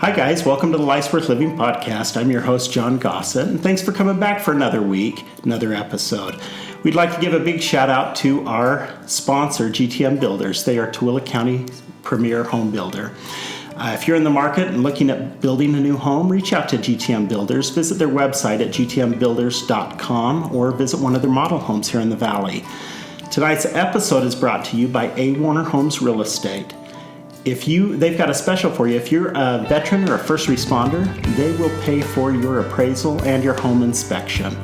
Hi guys, welcome to the Life's Worth Living podcast. I'm your host, John Gossett, and thanks for coming back for another week, another episode. We'd like to give a big shout out to our sponsor, GTM Builders. They are Tooele County's premier home builder. If you're in the market and looking at building a new home, reach out to GTM Builders. Visit their website at gtmbuilders.com or visit one of their model homes here in the Valley. Tonight's episode is brought to you by A. Warner Homes Real Estate. They've got a special for you. If you're a veteran or a first responder, they will pay for your appraisal and your home inspection.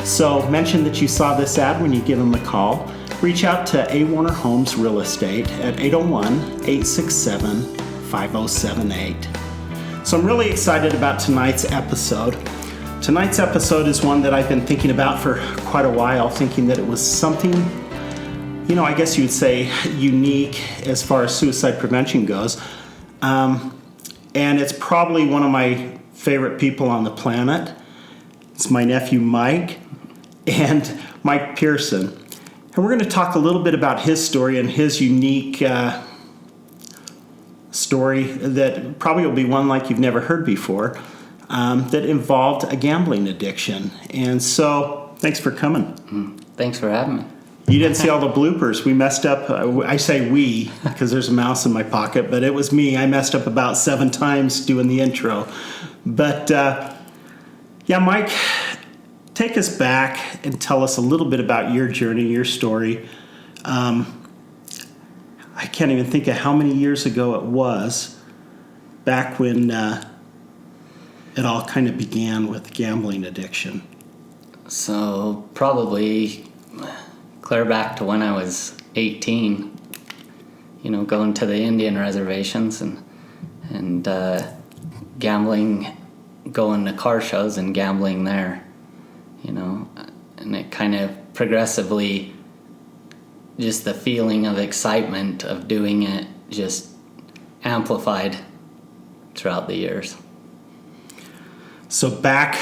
So mention that you saw this ad when you give them a call. Reach out to A. Warner Homes Real Estate at 801-867-5078. So I'm really excited about tonight's episode. Tonight's episode is one that I've been thinking about for quite a while, thinking that it was something, I guess you would say unique as far as suicide prevention goes. And it's probably one of my favorite people on the planet. It's my nephew, Mike, and Mike Pearson. And we're going to talk a little bit about his story and his unique story that probably will be one like you've never heard before, that involved a gambling addiction. And so, thanks for coming. Thanks for having me. You didn't see all the bloopers. We messed up. I say we because there's a mouse in my pocket, but it was me. I messed up about 7 times doing the intro. But, Mike, take us back and tell us a little bit about your journey, your story. I can't even think of how many years ago it was back when it all kind of began with gambling addiction. So probably clear back to when I was 18, going to the Indian reservations and gambling, going to car shows and gambling there, and it kind of progressively, just the feeling of excitement of doing it just amplified throughout the years. So back,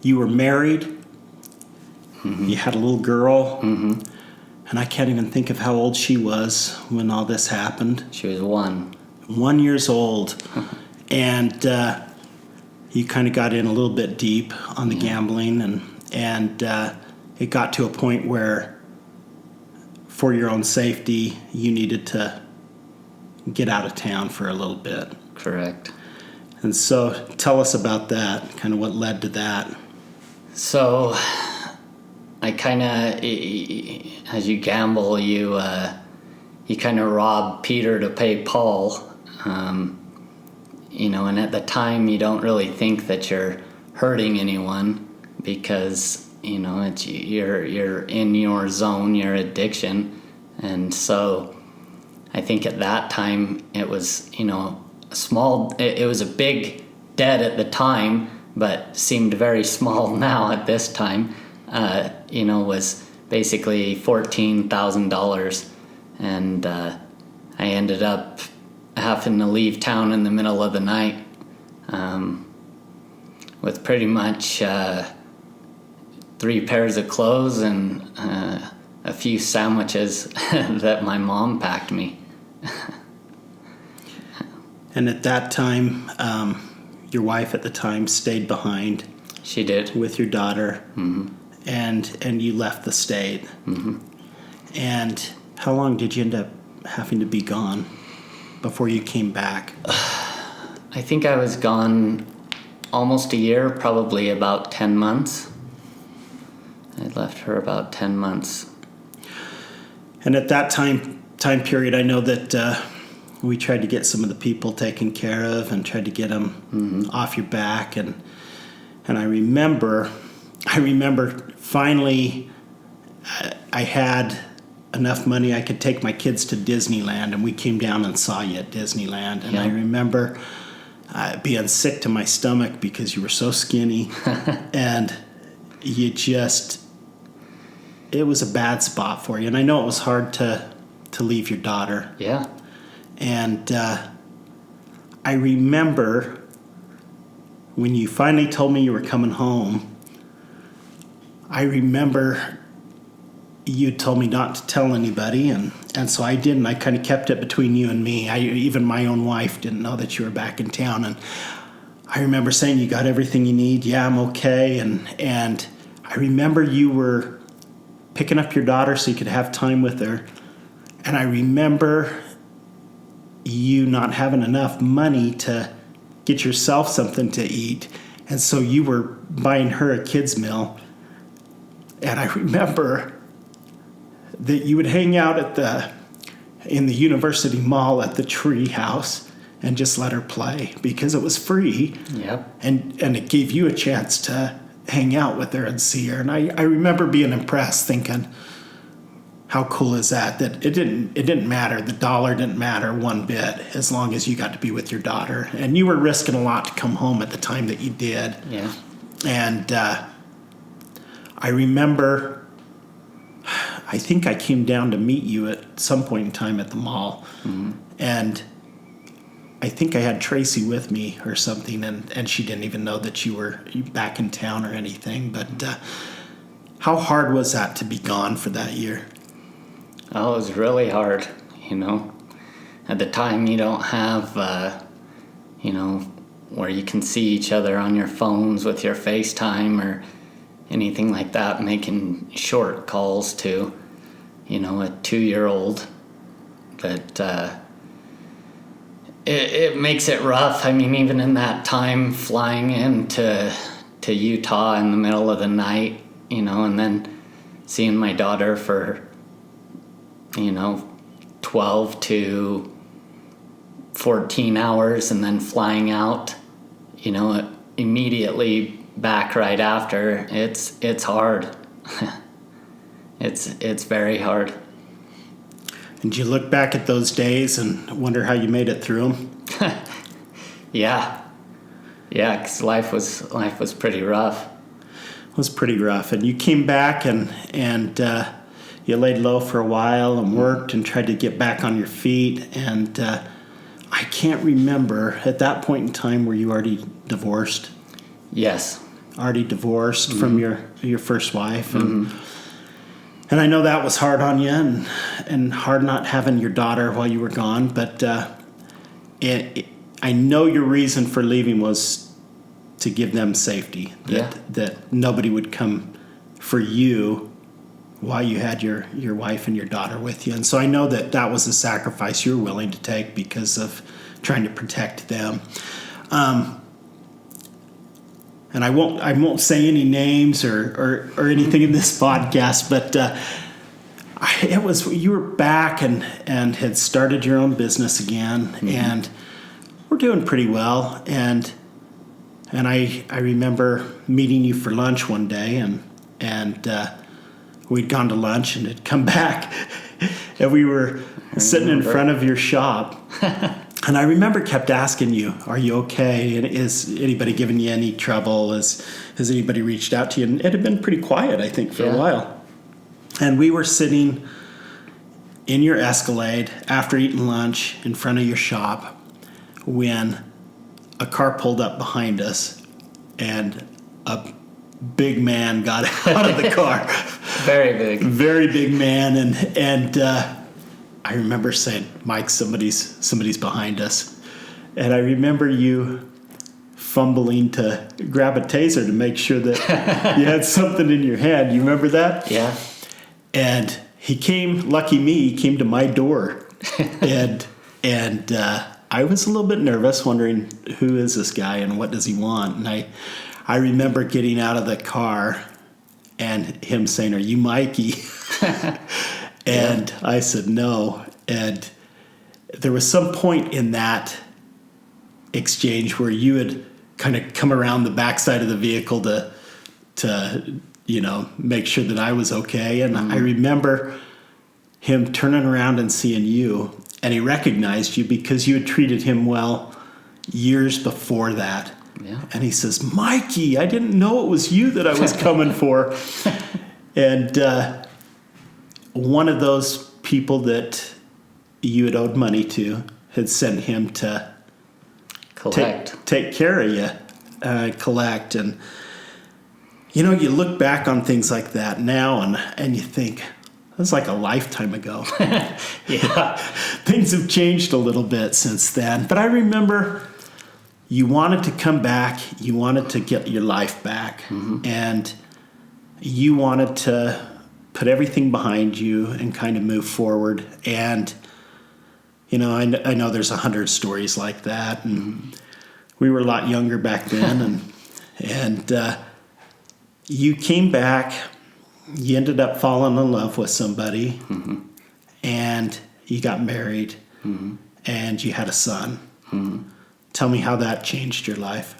you were married. Mm-hmm. You had a little girl, mm-hmm. and I can't even think of how old she was when all this happened. She was 1. 1 year old, and you kind of got in a little bit deep on the gambling, and it got to a point where, for your own safety, you needed to get out of town for a little bit. Correct. And so, tell us about that, kind of what led to that. So, I kind of, as you gamble, you kind of rob Peter to pay Paul, and at the time you don't really think that you're hurting anyone because, it's you're in your zone, your addiction, and so I think at that time it was, it was a big debt at the time, but seemed very small now at this time. Was basically $14,000, and I ended up having to leave town in the middle of the night with pretty much 3 pairs of clothes and a few sandwiches that my mom packed me. And at that time, your wife at the time stayed behind. She did. With your daughter. Mm-hmm. And you left the state. Mm-hmm. And how long did you end up having to be gone before you came back? I think I was gone almost a year, probably about 10 months. I left her about 10 months. And at that time period, I know that we tried to get some of the people taken care of and tried to get them mm-hmm. off your back. And I remember finally I had enough money I could take my kids to Disneyland, and we came down and saw you at Disneyland. And I remember being sick to my stomach because you were so skinny and it was a bad spot for you. And I know it was hard to leave your daughter. Yeah. And I remember when you finally told me you were coming home, I remember you told me not to tell anybody, and so I didn't. I kind of kept it between you and me. Even my own wife didn't know that you were back in town, and I remember saying, you got everything you need? Yeah, I'm okay. And I remember you were picking up your daughter so you could have time with her, and I remember you not having enough money to get yourself something to eat, and so you were buying her a kid's meal. And I remember that you would hang out in the university mall at the tree house and just let her play because it was free. Yep. And it gave you a chance to hang out with her and see her. And I remember being impressed, thinking, how cool is that? That it didn't matter. The dollar didn't matter one bit as long as you got to be with your daughter. And you were risking a lot to come home at the time that you did. Yeah. And I remember, I think I came down to meet you at some point in time at the mall. Mm-hmm. And I think I had Tracy with me or something, and she didn't even know that you were back in town or anything. But how hard was that to be gone for that year? Oh, it was really hard, At the time, you don't have, where you can see each other on your phones with your FaceTime or anything like that, making short calls to, a 2-year-old. But it makes it rough. I mean, even in that time, flying into Utah in the middle of the night, and then seeing my daughter for, 12 to 14 hours, and then flying out, immediately back right after. It's hard. It's very hard. And you look back at those days and wonder how you made it through them? Yeah, because life was pretty rough. It was pretty rough. And you came back and you laid low for a while and worked and tried to get back on your feet. And I can't remember, at that point in time, were you already divorced? Yes. Already divorced from your first wife. And I know that was hard on you and hard not having your daughter while you were gone. But I know your reason for leaving was to give them safety. That nobody would come for you while you had your wife and your daughter with you. And so I know that was a sacrifice you were willing to take because of trying to protect them. And I won't say any names or anything in this podcast, but it was, you were back and had started your own business again, and we're doing pretty well. And I remember meeting you for lunch one day, and we'd gone to lunch and had come back, and we were sitting in front of your shop. And I remember kept asking you, are you okay? And is anybody giving you any trouble? Has anybody reached out to you? And it had been pretty quiet, I think, for a while. And we were sitting in your Escalade after eating lunch in front of your shop when a car pulled up behind us and a big man got out of the car. Very big. Very big man. And I remember saying, Mike, somebody's behind us. And I remember you fumbling to grab a taser to make sure that you had something in your hand. You remember that? Yeah. And he came to my door. and I was a little bit nervous, wondering, who is this guy and what does he want? And I remember getting out of the car and him saying, are you Mikey? And I said, no. And there was some point in that exchange where you had kind of come around the backside of the vehicle to make sure that I was okay. And I remember him turning around and seeing you, and he recognized you because you had treated him well years before that. Yeah. And he says, Mikey, I didn't know it was you that I was coming for. And one of those people that you had owed money to had sent him to take care of you, collect. And, you look back on things like that now and you think, That's like a lifetime ago. Yeah. Things have changed a little bit since then. But I remember you wanted to come back. You wanted to get your life back. Mm-hmm. And you wanted to put everything behind you and kind of move forward. And, you know, I know there's 100 stories like that. And mm-hmm. we were a lot younger back then. and you came back. You ended up falling in love with somebody, mm-hmm. and you got married, mm-hmm. and you had a son. Mm-hmm. Tell me how that changed your life.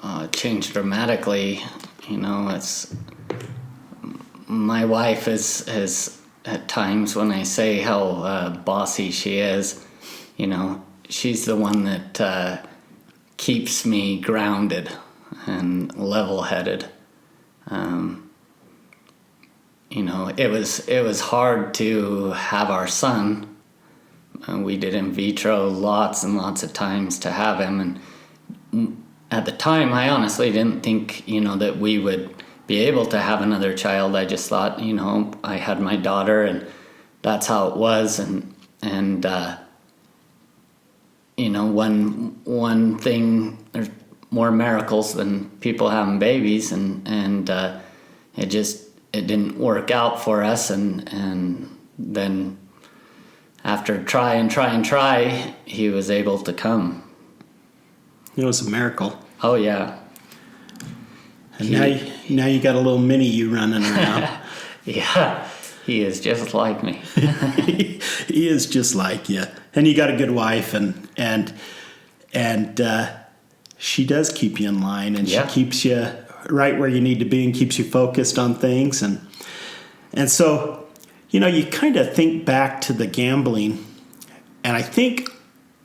It changed dramatically. You know, it's my wife is at times when I say how bossy she is, you know, she's the one that keeps me grounded and level-headed. You know, it was hard to have our son. We did in vitro lots and lots of times to have him, and at the time I honestly didn't think, you know, that we would be able to have another child. I just thought, you know, I had my daughter and that's how it was, and you know, one thing, there's more miracles than people having babies, and it didn't work out for us, and then after try, he was able to come. It was a miracle. Oh yeah. And now you got a little mini you running around. Yeah, he is just like me. He is just like you, and you got a good wife, and she does keep you in line, and yeah. She keeps you right where you need to be and keeps you focused on things. And so, you know, you kind of think back to the gambling, and I think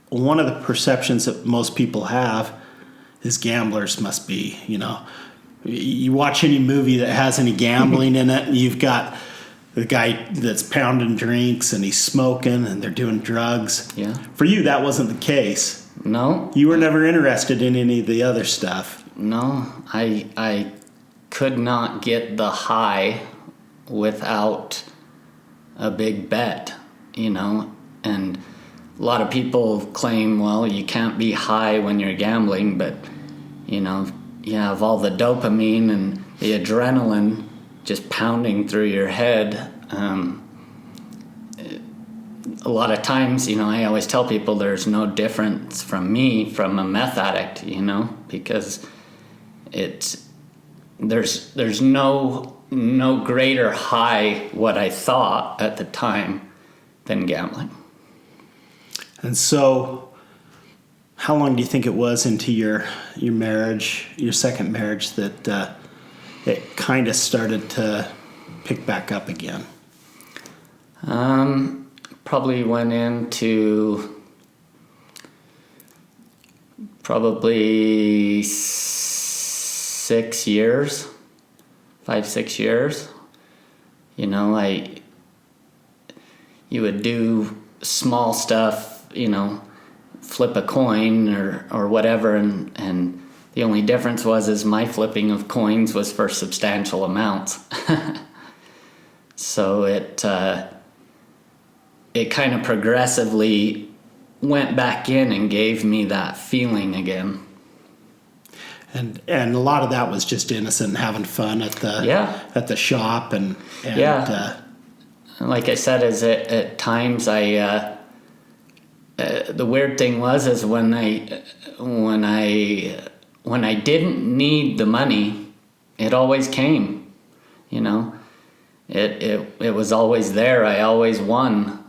one of the perceptions that most people have is gamblers must be, you know, you watch any movie that has any gambling in it, and you've got the guy that's pounding drinks and he's smoking and they're doing drugs. Yeah. For you, that wasn't the case. No. You were never interested in any of the other stuff. No, I could not get the high without a big bet, you know, and a lot of people claim, well, you can't be high when you're gambling, but, you know, you have all the dopamine and the adrenaline just pounding through your head. A lot of times, you know, I always tell people there's no difference from me from a meth addict, you know, because there's no greater high, what I thought at the time, than gambling. And so, how long do you think it was into your marriage, your second marriage, that it kind of started to pick back up again? Probably went into probably 6 years, 5-6 years. You know, you would do small stuff, you know, flip a coin or whatever, and the only difference was my flipping of coins was for substantial amounts. So it kind of progressively went back in and gave me that feeling again. And a lot of that was just innocent and having fun at the shop and yeah. Like I said, at times the weird thing was when I didn't need the money, it always came. You know, it was always there. I always won.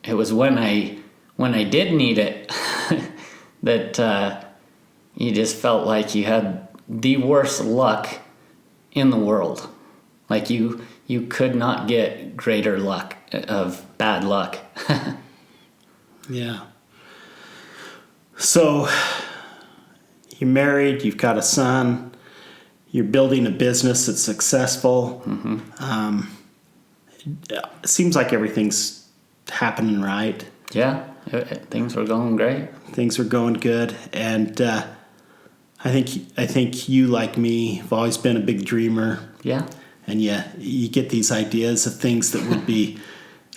It was when I did need it that you just felt like you had the worst luck in the world. Like you could not get greater luck of bad luck. Yeah. So you're married, you've got a son, you're building a business that's successful. Mm-hmm. It seems like everything's happening right. Yeah, things were going great. Things were going good, and I think you, like me, have always been a big dreamer. Yeah. and you get these ideas of things that would be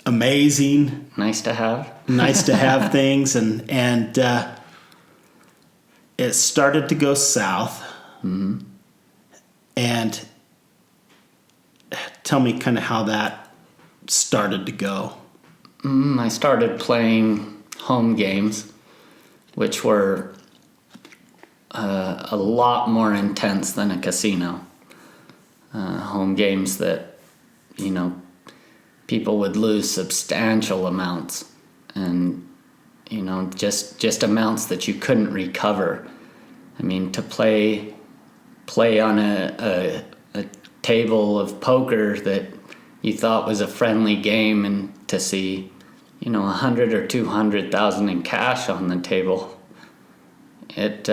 amazing, Nice to have. nice to have things, and it started to go south. Mm-hmm. And tell me kind of how that started to go. I started playing home games, which were a lot more intense than a casino. Home games that, people would lose substantial amounts, and just amounts that you couldn't recover. I mean, to play on a table of poker that you thought was a friendly game, and to see, 100 or 200,000 in cash on the table, it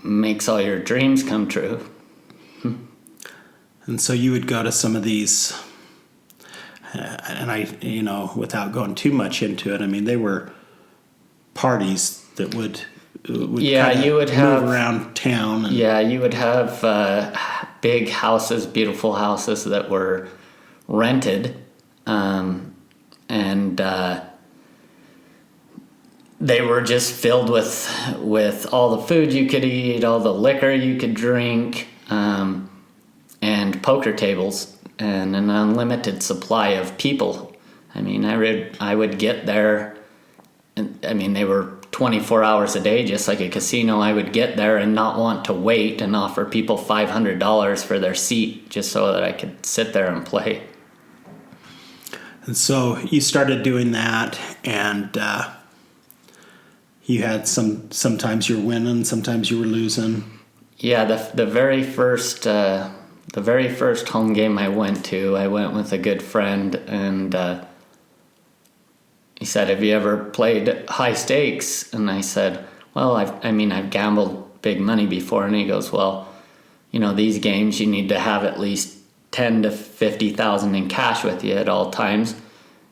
makes all your dreams come true. And so you would go to some of these, and I, without going too much into it, I mean, they were parties that would You would have move around town. And, you would have big houses, beautiful houses that were rented, and they were just filled with all the food you could eat, all the liquor you could drink, and poker tables, and an unlimited supply of people. I mean, I would get there, and I mean, they were 24 hours a day, just like a casino. I would get there and not want to wait and offer people $500 for their seat just so that I could sit there and play. And so you started doing that, and you had sometimes you were winning, sometimes you were losing. Yeah, the very first home game I went with a good friend, and he said, "Have you ever played high stakes?" And I said, "Well, I've gambled big money before." And he goes, "Well, these games you need to have at least 10 to 50,000 in cash with you at all times."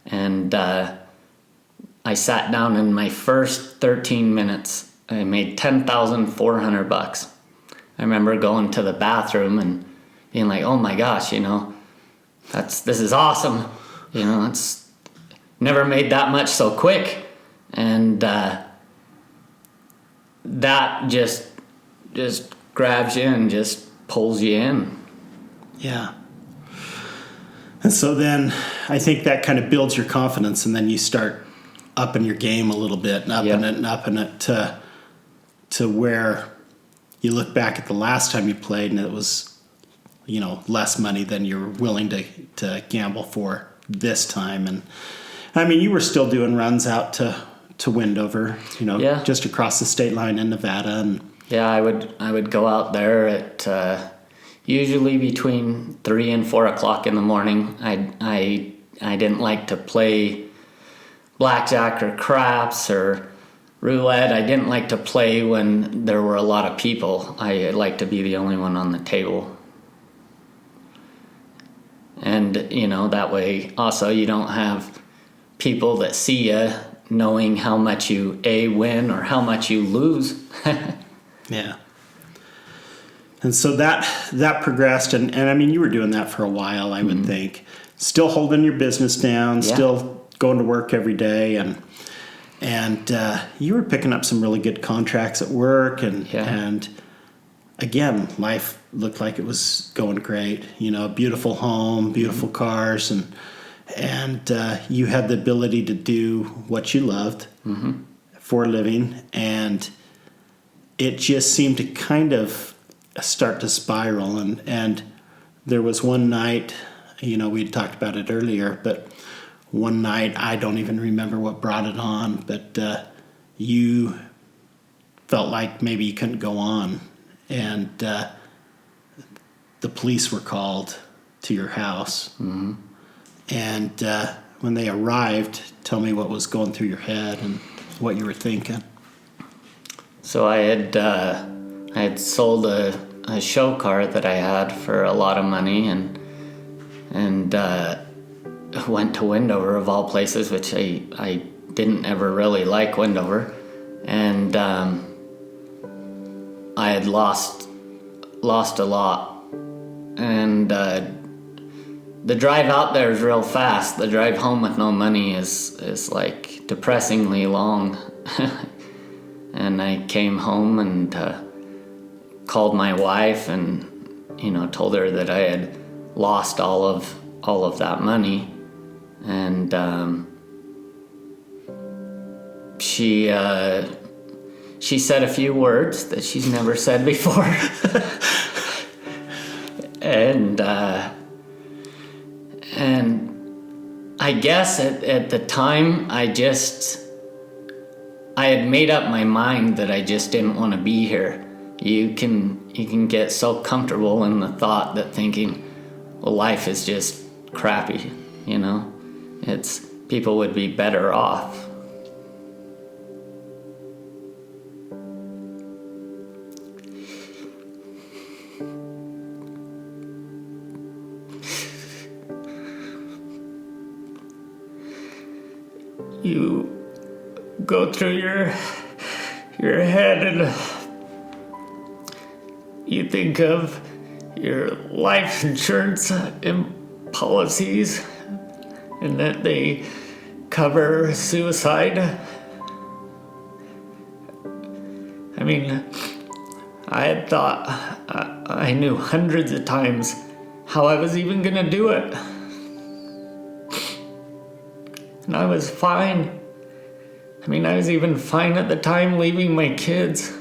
And I sat down, in my first 13 minutes, I made $10,400. I remember going to the bathroom and being like, "Oh my gosh, this is awesome. It's never made that much so quick." And that just grabs you and just pulls you in. Yeah. And so then I think that kind of builds your confidence, and then you start upping your game a little bit, and upping it to where you look back at the last time you played and it was, less money than you're willing to gamble for this time. And I mean, you were still doing runs out to Wendover, just across the state line in Nevada. And yeah, I would go out there at usually between 3 and 4 o'clock in the morning. I didn't like to play blackjack or craps or roulette. I didn't like to play when there were a lot of people. I liked to be the only one on the table. And, that way also you don't have people that see you knowing how much you win or how much you lose. Yeah. And so that progressed, and I mean, you were doing that for a while, I would think. Still holding your business down, still going to work every day, and you were picking up some really good contracts at work, and again, life looked like it was going great. Beautiful home, beautiful cars, and you had the ability to do what you loved for a living, and it just seemed to kind of start to spiral. And there was one night, we'd talked about it earlier, but one night, I don't even remember what brought it on, but you felt like maybe you couldn't go on, and the police were called to your house. Mm-hmm. And when they arrived, tell me what was going through your head and what you were thinking. So I had sold a show car that I had for a lot of money, and went to Wendover of all places, which I didn't ever really like Wendover, and I had lost a lot, And the drive out there is real fast. The drive home with no money is like depressingly long. And I came home and called my wife and, told her that I had lost all of that money. And she said a few words that she's never said before. And I guess at the time I had made up my mind that I just didn't want to be here. You can get so comfortable in the thought that thinking, well, life is just crappy, it's people would be better off. You go through your head and you think of your life insurance policies and that they cover suicide. I mean, I had thought, I knew hundreds of times how I was even gonna do it. And I was fine. I mean, I was even fine at the time leaving my kids.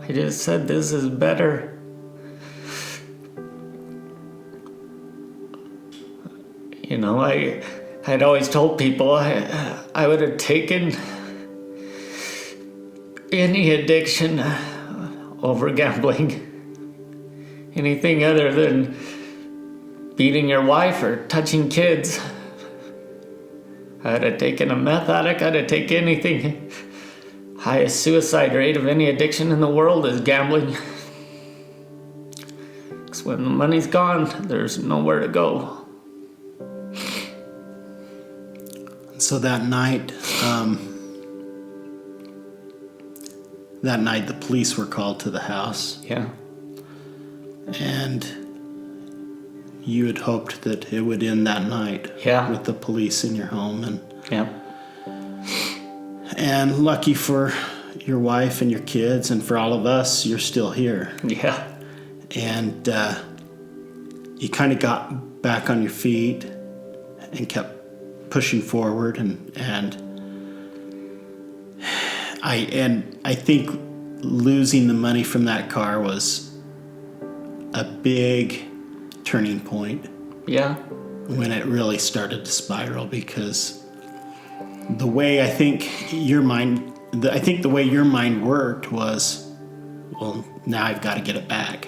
I just said, this is better. I'd always told people I would have taken any addiction over gambling. Anything other than beating your wife or touching kids. I'd have taken a meth addict, I'd have taken anything. Highest suicide rate of any addiction in the world is gambling. Because when the money's gone, there's nowhere to go. So that night the police were called to the house. Yeah. And you had hoped that it would end that night. Yeah. With the police in your home. Yeah. And lucky for your wife and your kids and for all of us, you're still here. Yeah. And you kind of got back on your feet and kept pushing forward, and I think losing the money from that car was a big turning point. Yeah. When it really started to spiral, because the way I think your mind worked was, well, now I've got to get it back.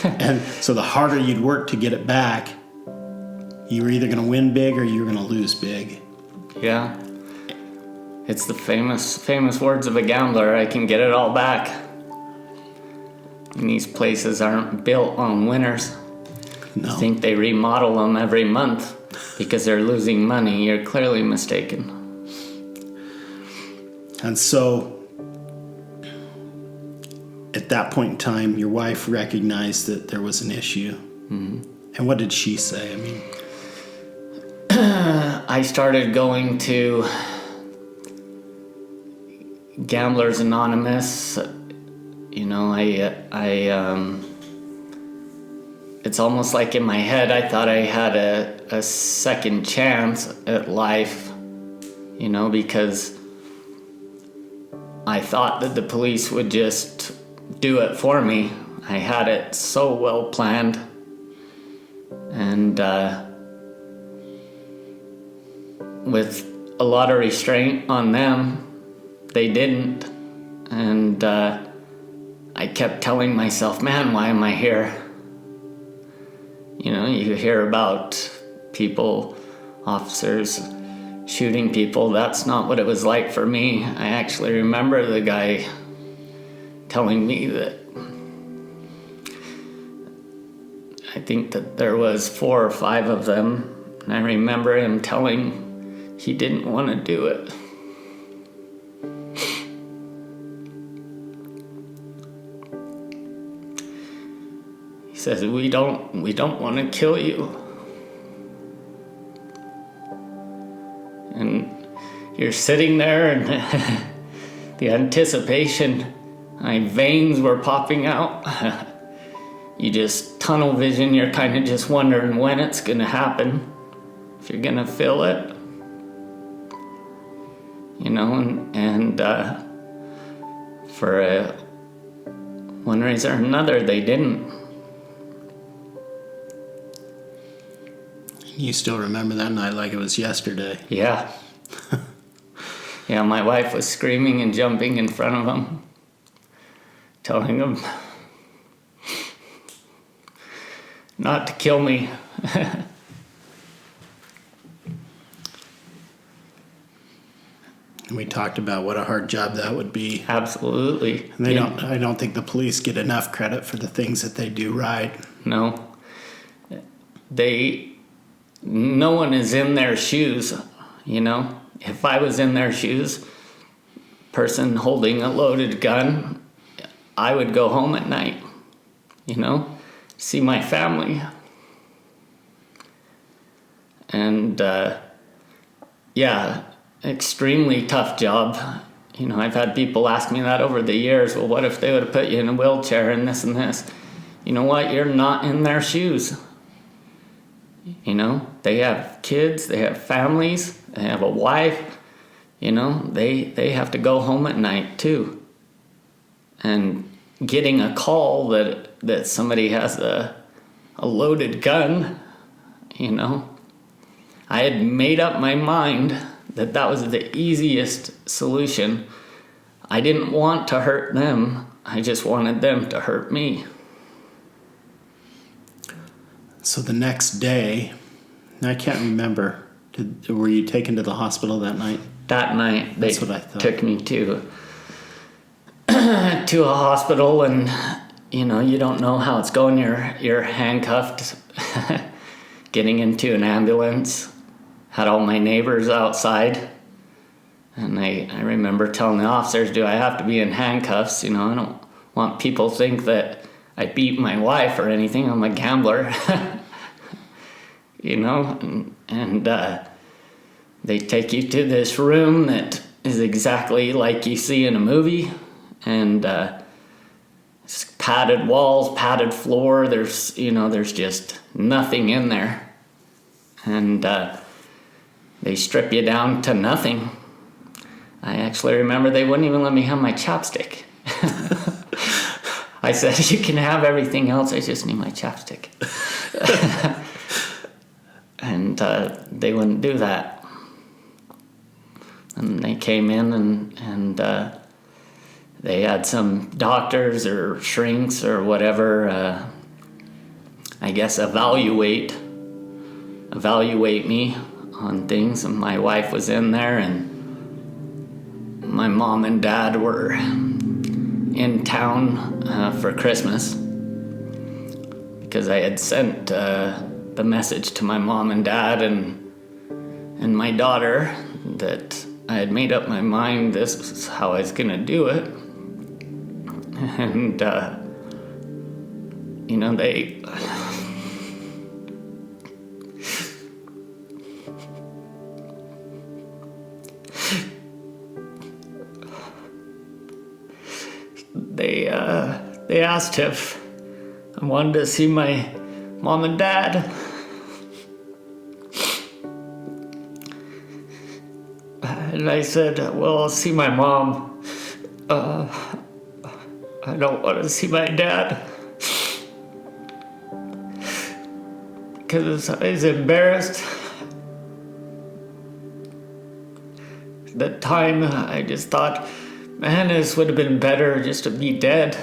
And so the harder you'd work to get it back, you were either going to win big or you were going to lose big. Yeah. It's the famous words of a gambler, I can get it all back. And these places aren't built on winners. No. You think they remodel them every month because they're losing money. You're clearly mistaken. And so at that point in time, your wife recognized that there was an issue. Mm-hmm. And what did she say? I mean, I started going to Gamblers Anonymous. It's almost like in my head I thought I had a second chance at life, because I thought that the police would just do it for me. I had it so well planned. And with a lot of restraint on them, they didn't. And I kept telling myself, man, why am I here? You hear about people, officers shooting people. That's not what it was like for me. I actually remember the guy telling me that I think that there was 4 or 5 of them. And I remember him telling he didn't want to do it. says, we don't want to kill you. And you're sitting there, and the anticipation, my veins were popping out. You just tunnel vision, you're kind of just wondering when it's going to happen, if you're going to feel it. You know, and for one reason or another, they didn't. You still remember that night like it was yesterday. Yeah. Yeah, my wife was screaming and jumping in front of him, telling him not to kill me. And we talked about what a hard job that would be. Absolutely. And I don't think the police get enough credit for the things that they do right. No. No one is in their shoes, you know. If I was in their shoes, person holding a loaded gun, I would go home at night, you know, see my family. And yeah, extremely tough job. You know, I've had people ask me that over the years. Well, what if they would have put you in a wheelchair and this and this? You know what? You're not in their shoes. You know, they have kids, they have families, they have a wife. You know, they have to go home at night too. And getting a call that somebody has a loaded gun, you know, I had made up my mind that was the easiest solution. I didn't want to hurt them. I just wanted them to hurt me. So the next day, I can't remember, were you taken to the hospital that night? That night, they That's what I thought. took me to a hospital, and you know, you don't know how it's going. You're handcuffed, getting into an ambulance. Had all my neighbors outside, and I remember telling the officers, do I have to be in handcuffs? You know, I don't want people to think that I beat my wife or anything. I'm a gambler. You know, and they take you to this room that is exactly like you see in a movie, and it's padded walls, padded floor. There's just nothing in there, and they strip you down to nothing. I actually remember they wouldn't even let me have my chapstick. I said, you can have everything else, I just need my chapstick. And they wouldn't do that. And they came in and they had some doctors or shrinks or whatever, I guess, evaluate me on things. And my wife was in there, and my mom and dad were in town for Christmas, because I had sent the message to my mom and dad and my daughter that I had made up my mind this is how I was gonna do it. And you know, they they asked if I wanted to see my mom and dad. And I said, well, I'll see my mom. I don't want to see my dad. Because I was embarrassed. At the time, I just thought, man, this would have been better just to be dead.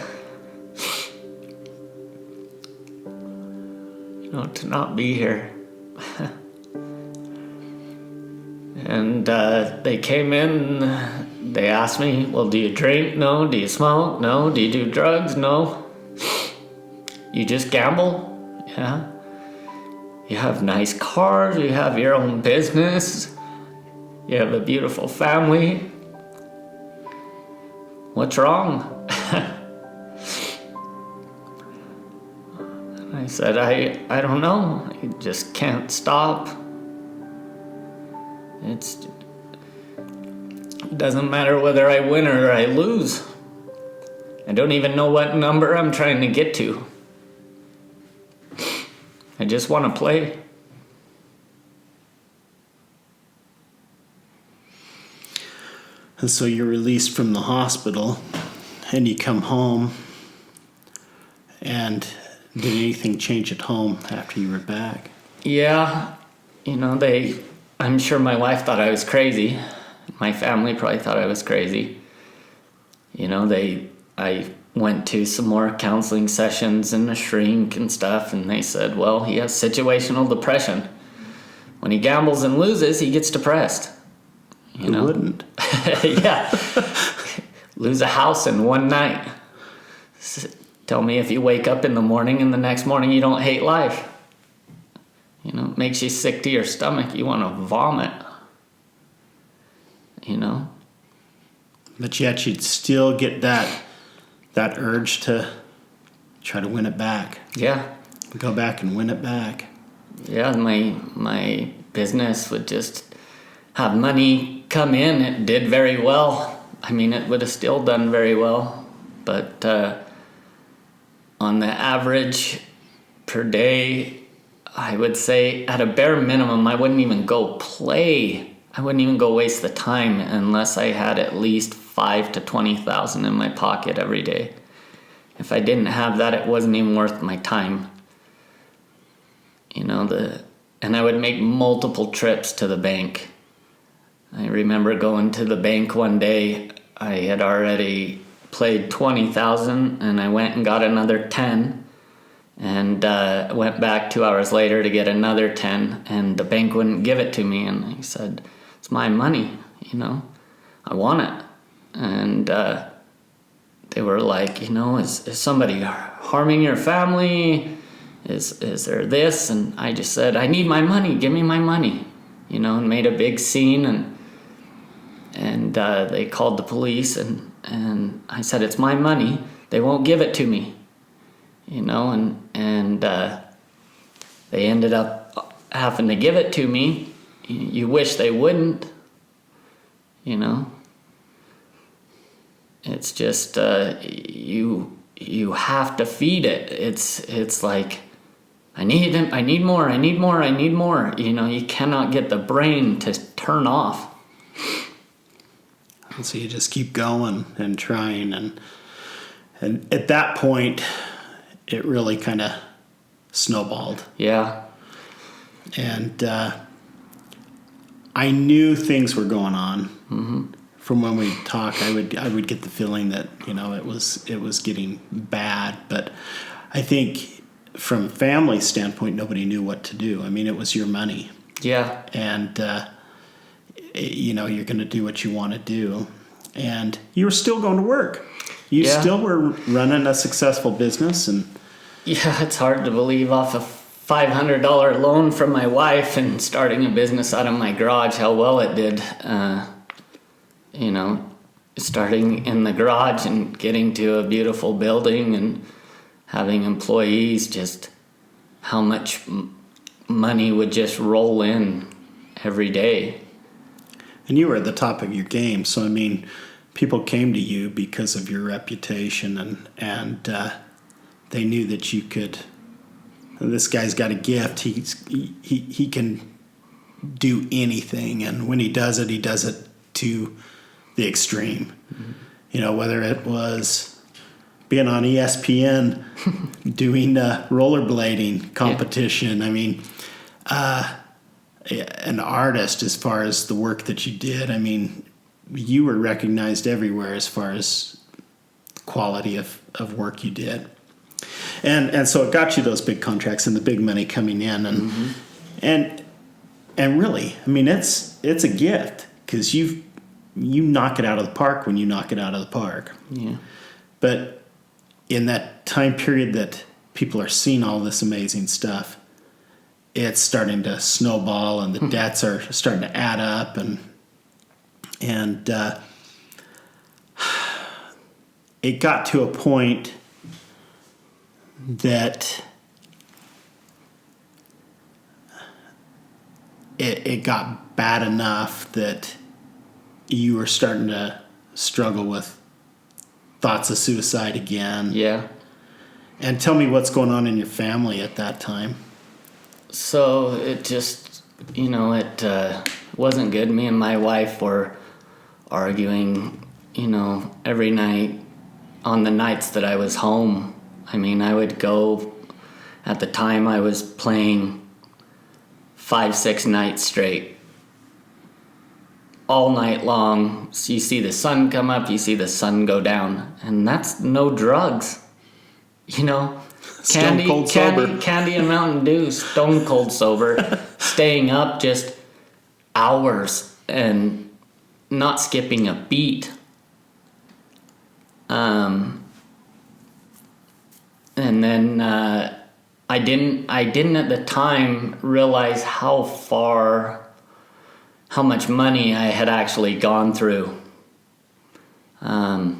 You know, to not be here. And they came in, they asked me, well, do you drink? No. Do you smoke? No. Do you do drugs? No. You just gamble? Yeah. You have nice cars, you have your own business, you have a beautiful family. What's wrong? And I said, I don't know. I just can't stop. It doesn't matter whether I win or I lose. I don't even know what number I'm trying to get to. I just want to play. And so you're released from the hospital and you come home. And did anything change at home after you were back? Yeah, I'm sure my wife thought I was crazy. My family probably thought I was crazy. I went to some more counseling sessions and a shrink and stuff, and they said, well, he has situational depression. When he gambles and loses, he gets depressed. Who wouldn't? Yeah. Lose a house in one night. Tell me if you wake up in the morning and the next morning you don't hate life. It makes you sick to your stomach. You want to vomit. But yet you'd still get that urge to try to win it back. Yeah. Go back and win it back. Yeah, my business would just have money come in. It did very well. It would have still done very well. But on the average per day, I would say at a bare minimum, I wouldn't even go play. I wouldn't even go waste the time unless I had at least $5,000 to $20,000 in my pocket every day. If I didn't have that, it wasn't even worth my time. And I would make multiple trips to the bank. I remember going to the bank one day. I had already played $20,000, and I went and got another 10, and went back 2 hours later to get another 10, and the bank wouldn't give it to me. And I said, "It's my money, I want it." And they were like, is somebody harming your family? Is there this? And I just said, "I need my money. Give me my money," and made a big scene. And they called the police, and I said, "It's my money. They won't give it to me," and they ended up having to give it to me. You wish they wouldn't, It's just you have to feed it. It's like, I need more. You cannot get the brain to turn off. And so you just keep going and trying, and at that point, it really kind of snowballed. Yeah. And I knew things were going on. Mm-hmm. From when we talk, I would get the feeling that it was getting bad. But I think from family standpoint, nobody knew what to do. It was your money. Yeah. And you're going to do what you want to do, and you were still going to work. You still were running a successful business, and it's hard to believe off a $500 loan from my wife and starting a business out of my garage how well it did. Starting in the garage and getting to a beautiful building and having employees, just how much money would just roll in every day. And you were at the top of your game, so people came to you because of your reputation, and they knew that you could. This guy's got a gift. He can do anything, and when he does it to the extreme. Mm-hmm. Whether it was being on ESPN, doing rollerblading competition. Yeah. An artist, as far as the work that you did. You were recognized everywhere as far as the quality of work you did. And so it got you those big contracts and the big money coming in, and really, it's a gift, because you knock it out of the park when you knock it out of the park. Yeah. But in that time period that people are seeing all this amazing stuff, it's starting to snowball, and the debts are starting to add up, and it got to a point that it got bad enough that you were starting to struggle with thoughts of suicide again. Yeah. And tell me what's going on in your family at that time. So it just, it wasn't good. Me and my wife were arguing, every night on the nights that I was home. I mean, I would go, at the time I was playing 5-6 nights straight, all night long. So you see the sun come up, you see the sun go down, and that's no drugs. Stone cold sober. Candy and Mountain Dew, stone cold sober, staying up just hours and not skipping a beat. And then I didn't at the time realize how much money I had actually gone through. I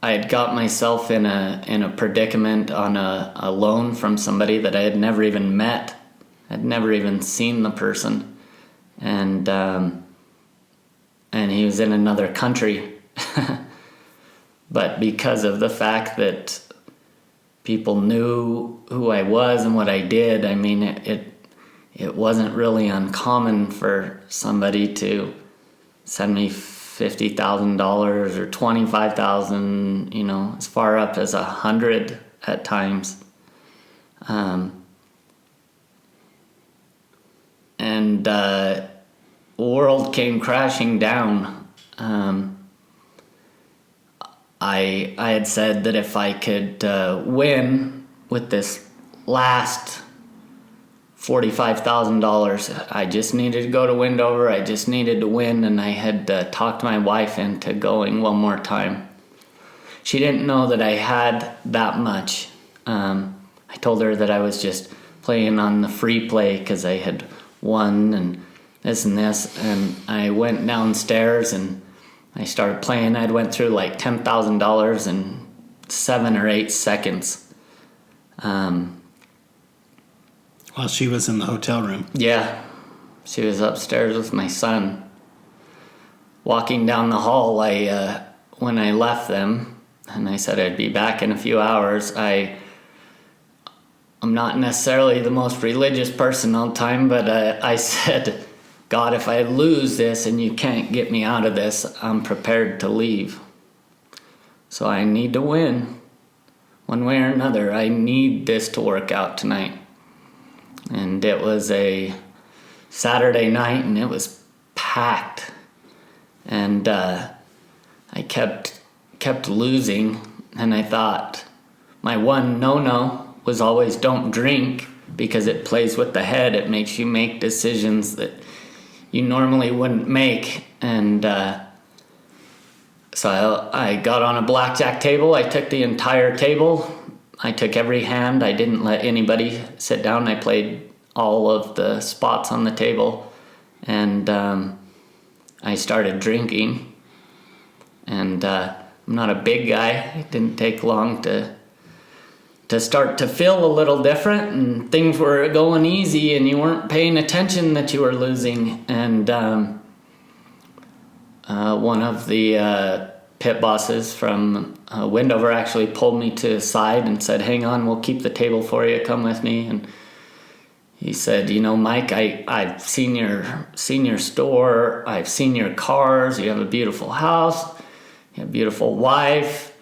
had got myself in a predicament on a loan from somebody that I had never even met. I'd never even seen the person, and he was in another country. But because of the fact that people knew who I was and what I did, I mean, it wasn't really uncommon for somebody to send me $50,000 or $25,000, as far up as 100 at times. And the world came crashing down. I had said that if I could win with this last $45,000, I just needed to go to Windover. I just needed to win, and I had talked my wife into going one more time. She didn't know that I had that much. I told her that I was just playing on the free play because I had won and this, and I went downstairs and I started playing. I'd went through like $10,000 in 7 or 8 seconds. While she was in the hotel room. Yeah, she was upstairs with my son. Walking down the hall, when I left them, and I said I'd be back in a few hours, I'm not necessarily the most religious person all the time, but I said, God, if I lose this and you can't get me out of this, I'm prepared to leave. So I need to win. One way or another, I need this to work out tonight. And it was a Saturday night, and it was packed. And I kept losing, and I thought my one no-no was always don't drink, because it plays with the head. It makes you make decisions that you normally wouldn't make. And so I got on a blackjack table. I took the entire table. I took every hand. I didn't let anybody sit down. I played all of the spots on the table. And I started drinking. And I'm not a big guy. It didn't take long to start to feel a little different, and things were going easy, and you weren't paying attention that you were losing. And one of the pit bosses from Windover actually pulled me to the side and said, hang on, we'll keep the table for you, come with me. And he said, Mike, I've seen your store, I've seen your cars, you have a beautiful house, you have a beautiful wife,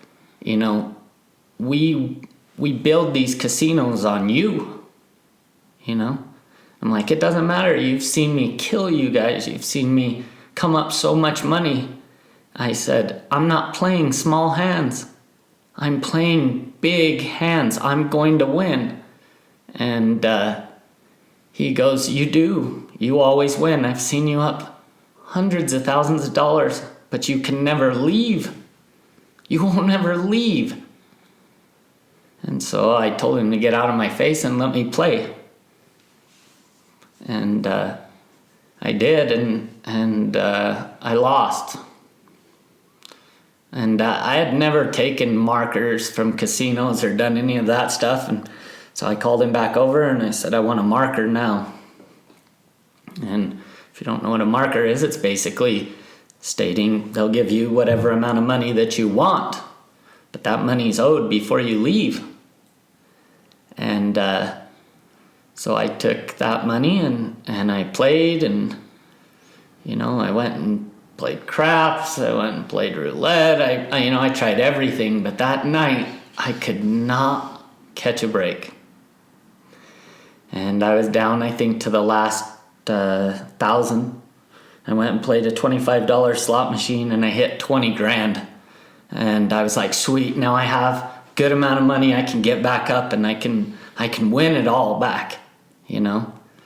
we build these casinos on you, I'm like, it doesn't matter. You've seen me kill you guys. You've seen me come up so much money. I said, I'm not playing small hands. I'm playing big hands. I'm going to win. And he goes, you do. You always win. I've seen you up hundreds of thousands of dollars, but you can never leave. You won't ever leave. And so I told him to get out of my face and let me play. And I did, and I lost. And I had never taken markers from casinos or done any of that stuff. And so I called him back over and I said, I want a marker now. And if you don't know what a marker is, it's basically stating they'll give you whatever amount of money that you want, but that money's owed before you leave. And so I took that money and I played, and I went and played craps, I went and played roulette, I tried everything, but that night I could not catch a break. And I was down, I think, to the last 1,000. I went and played a $25 slot machine and I hit 20 grand. And I was like, sweet, now I have good amount of money, I can get back up and I can win it all back,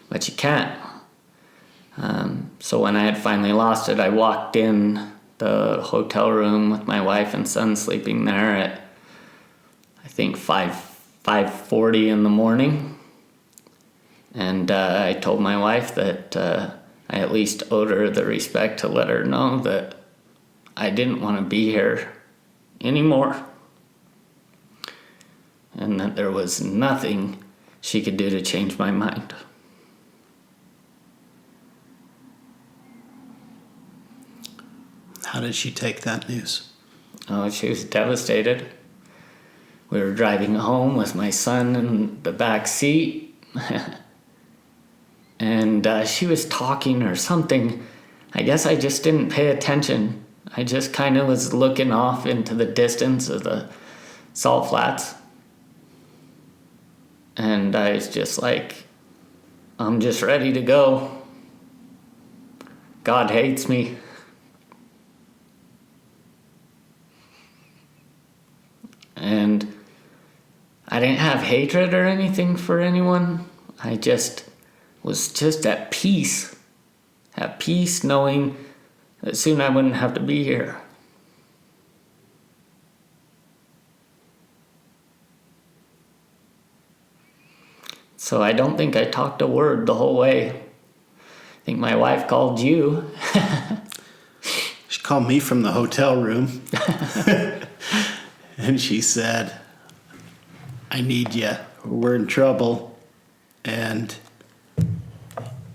but you can't. So when I had finally lost it, I walked in the hotel room with my wife and son sleeping there at, I think, 5:40 in the morning. And I told my wife that I at least owed her the respect to let her know that I didn't want to be here anymore. And that there was nothing she could do to change my mind. How did she take that news? Oh, she was devastated. We were driving home with my son in the back seat. And she was talking or something. I guess I just didn't pay attention. I just kind of was looking off into the distance of the salt flats. And I was just like, I'm just ready to go. God hates me. And I didn't have hatred or anything for anyone. I just was just at peace knowing that soon I wouldn't have to be here. So I don't think I talked a word the whole way. I think my wife called you. She called me from the hotel room. And she said, I need you. We're in trouble. And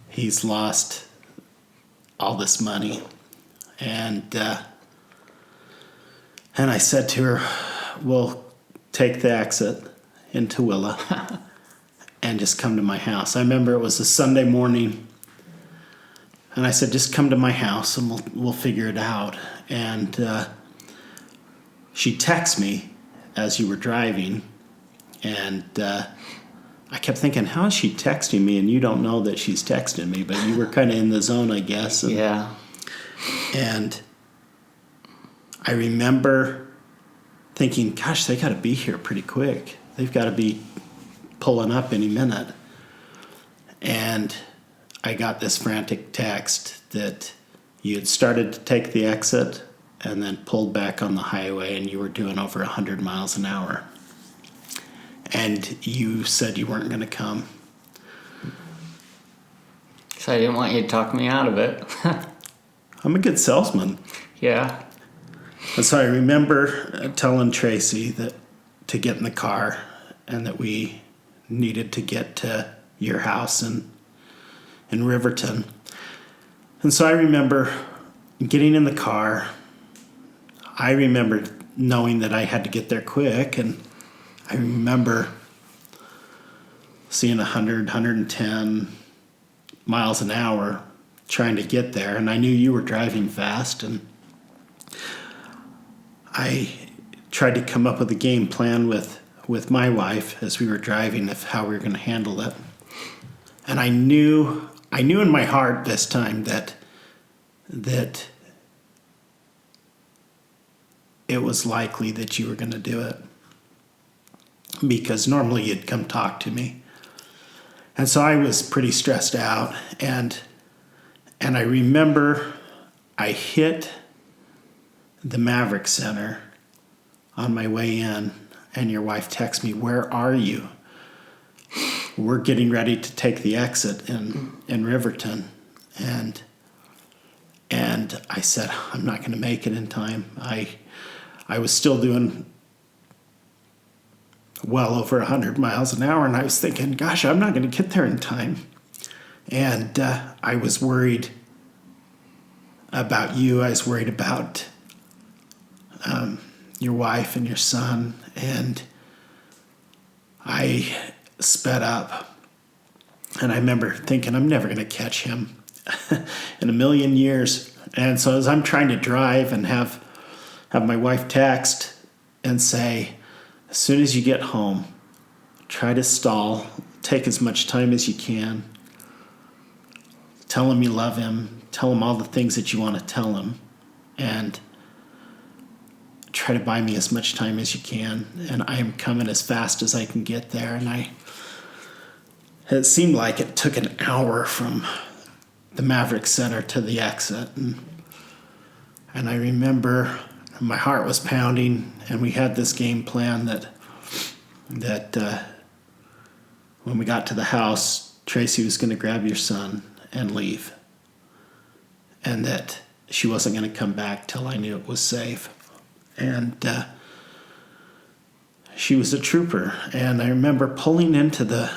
he's lost all this money. And I said to her, we'll take the exit in Tooele and just come to my house. I remember it was a Sunday morning. And I said, just come to my house and we'll figure it out. And she texted me as you were driving. And I kept thinking, how is she texting me? And you don't know that she's texting me, but you were kind of in the zone, I guess. And, yeah. And I remember thinking, gosh, they got to be here pretty quick. They've got to be pulling up any minute. And I got this frantic text that you had started to take the exit and then pulled back on the highway and you were doing over 100 miles an hour. And you said you weren't going to come. So I didn't want you to talk me out of it. I'm a good salesman. Yeah. And so I remember telling Tracy that to get in the car and that we needed to get to your house in Riverton. And so I remember getting in the car. I remember knowing that I had to get there quick, and I remember seeing 100, 110 miles an hour trying to get there, and I knew you were driving fast, and I tried to come up with a game plan with my wife as we were driving of how we were going to handle it. And I knew in my heart this time that it was likely that you were going to do it, because normally you'd come talk to me. And so I was pretty stressed out, and I remember I hit the Maverick Center on my way in, and your wife texted me, "Where are you?" "We're getting ready to take the exit in Riverton." And I said, "I'm not going to make it in time. I was still doing well over 100 miles an hour, and I was thinking, gosh, I'm not going to get there in time. And I was worried about you. I was worried about your wife and your son, and I sped up. And I remember thinking, I'm never going to catch him in a million years. And so as I'm trying to drive and have my wife text and say, as soon as you get home, try to stall, take as much time as you can, tell him you love him, tell him all the things that you want to tell him, and try to buy me as much time as you can. And I am coming as fast as I can get there. And it seemed like it took an hour from the Maverick Center to the exit. And I remember my heart was pounding, and we had this game plan that when we got to the house, Tracy was going to grab your son and leave, and that she wasn't going to come back till I knew it was safe. And she was a trooper. And I remember pulling into the